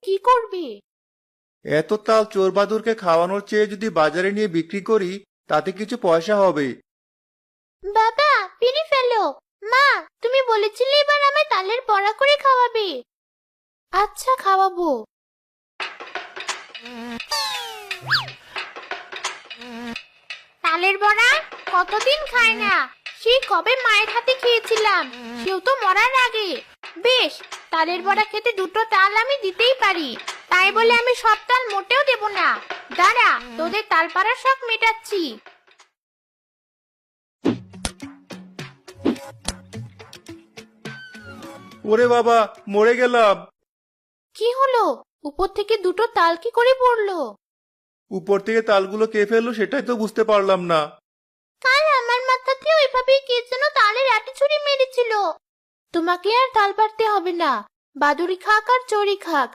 কি করবে? এত তাল চোর বাদুরকে খাওয়ানোর চেয়ে যদি বাজারে নিয়ে বিক্রি করি তাতে কিছু পয়সা হবে। বাবা, পিনি ফেলো। মা, তুমি বলেছিলে এবার আমায় তালের বড়া করে খাওয়াবে। আচ্ছা, খাওয়াবো। তালের বড়া কতদিন খায় না। সেই কবে মায়ের হাতে খেয়েছিলাম, সেও তো মরার আগে। বেশ, তালের বড়া খেতে দুটো তাল আমি দিতেই পারি, তাই বলে আমি সব তাল মোটেও দেব না। দাঁড়া, তোদের তাল পাড়ার শখ মেটাচ্ছি। ওরে বাবা, মরে গেলাম। কি হলো? উপর থেকে দুটো তাল কি করে পড়লো? উপর থেকে তালগুলো কে ফেললো সেটাই তো বুঝতে পারলাম না। কাল আমার মাথাতে ওইভাবেই কে যেন তালের আটি ছুরি মেরেছিল। তোমাকে আর তাল পারতে হবে না, বাদুড়ি খাক আর চড়ি খাক,